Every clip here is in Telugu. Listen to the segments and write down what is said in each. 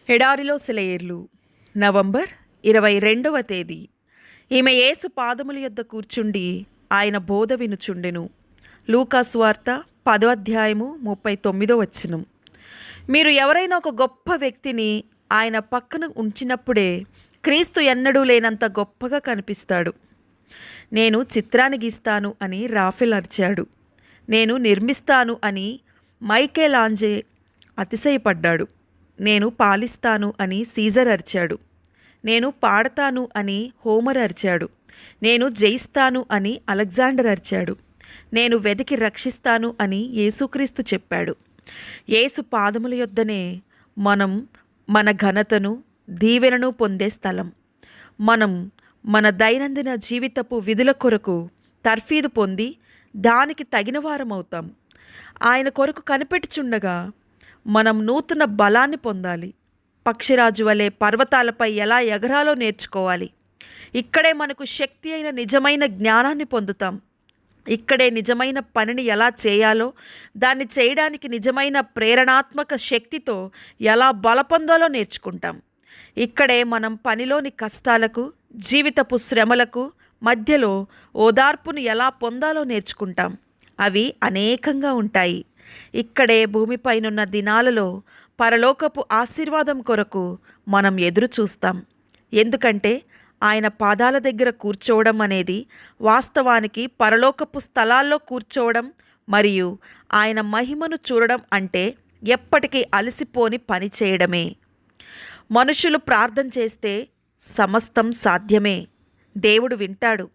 ఎడారిలో సెలయేర్లు నవంబర్ 22వ తేదీ. ఈమె యేసు పాదముల యొద్ద కూర్చుండి ఆయన బోధ వినుచుండెను. లూకా సువార్త 10వ అధ్యాయము 39వ వచనం. మీరు ఎవరైనా ఒక గొప్ప వ్యక్తిని ఆయన పక్కన ఉంచినప్పుడే క్రీస్తు ఎన్నడూ లేనంత గొప్పగా కనిపిస్తాడు. నేను చిత్రాన్ని గీస్తాను అని రాఫెల్ అరిచాడు. నేను నిర్మిస్తాను అని మైకేలాంజే అతిశయపడ్డాడు. నేను పాలిస్తాను అని సీజర్ అరిచాడు. నేను పాడతాను అని హోమర్ అరిచాడు. నేను జయిస్తాను అని అలెగ్జాండర్ అరిచాడు. నేను వెతికి రక్షిస్తాను అని యేసుక్రీస్తు చెప్పాడు. యేసు పాదముల యొద్దనే మనం మన ఘనతను, దీవెనను పొందే స్థలం. మనం మన దైనందిన జీవితపు విధుల కొరకు తర్ఫీదు పొంది దానికి తగిన వారమవుతాం. ఆయన కొరకు కనిపెట్టుచుండగా మనం నూతన బలాన్ని పొందాలి. పక్షిరాజు వలె పర్వతాలపై ఎలా ఎగరాలో నేర్చుకోవాలి. ఇక్కడే మనకు శక్తి అయిన నిజమైన జ్ఞానాన్ని పొందుతాం. ఇక్కడే నిజమైన పనిని ఎలా చేయాలో, దాన్ని చేయడానికి నిజమైన ప్రేరణాత్మక శక్తితో ఎలా బలపొందాలో నేర్చుకుంటాం. ఇక్కడే మనం పనిలోని కష్టాలకు, జీవితపు శ్రమలకు మధ్యలో ఓదార్పును ఎలా పొందాలో నేర్చుకుంటాం. అవి అనేకంగా ఉంటాయి. ఇక్కడే భూమిపైనున్న దినాలలో పరలోకపు ఆశీర్వాదం కొరకు మనం ఎదురు చూస్తాం. ఎందుకంటే ఆయన పాదాల దగ్గర కూర్చోవడం అనేది వాస్తవానికి పరలోకపు స్థలాల్లో కూర్చోవడం మరియు ఆయన మహిమను చూడడం అంటే ఎప్పటికీ అలసిపోని పని చేయడమే. మనుషులు ప్రార్థన చేస్తే సమస్తం సాధ్యమే. దేవుడు వింటాడు.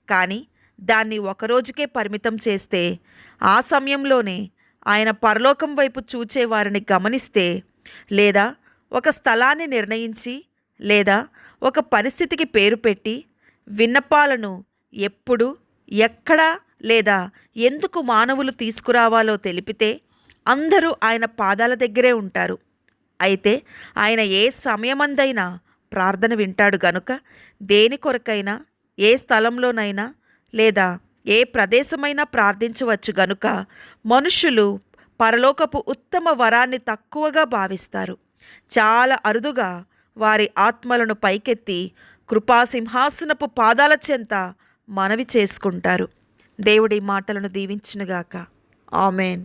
కానీ దాన్ని ఒకరోజుకే పరిమితం చేస్తే, ఆ సమయంలోనే ఆయన పరలోకం వైపు చూచే వారిని గమనిస్తే, లేదా ఒక స్థలాన్ని నిర్ణయించి, లేదా ఒక పరిస్థితికి పేరు పెట్టి విన్నపాలను ఎప్పుడు, ఎక్కడ, లేదా ఎందుకు మానవులు తీసుకురావాలో తెలిపితే అందరూ ఆయన పాదాల దగ్గరే ఉంటారు. అయితే ఆయన ఏ సమయమందైనా ప్రార్థన వింటాడు గనుక దేని కొరకైనా, ఏ స్థలంలోనైనా, లేదా ఏ ప్రదేశమైనా ప్రార్థించవచ్చు గనుక మనుష్యులు పరలోకపు ఉత్తమ వరాన్ని తక్కువగా భావిస్తారు. చాలా అరుదుగా వారి ఆత్మలను పైకెత్తి కృపాసింహాసనపు పాదాల చెంత మనవి చేసుకుంటారు. దేవుడి మాటలను దీవించునుగాక. ఆమెన్.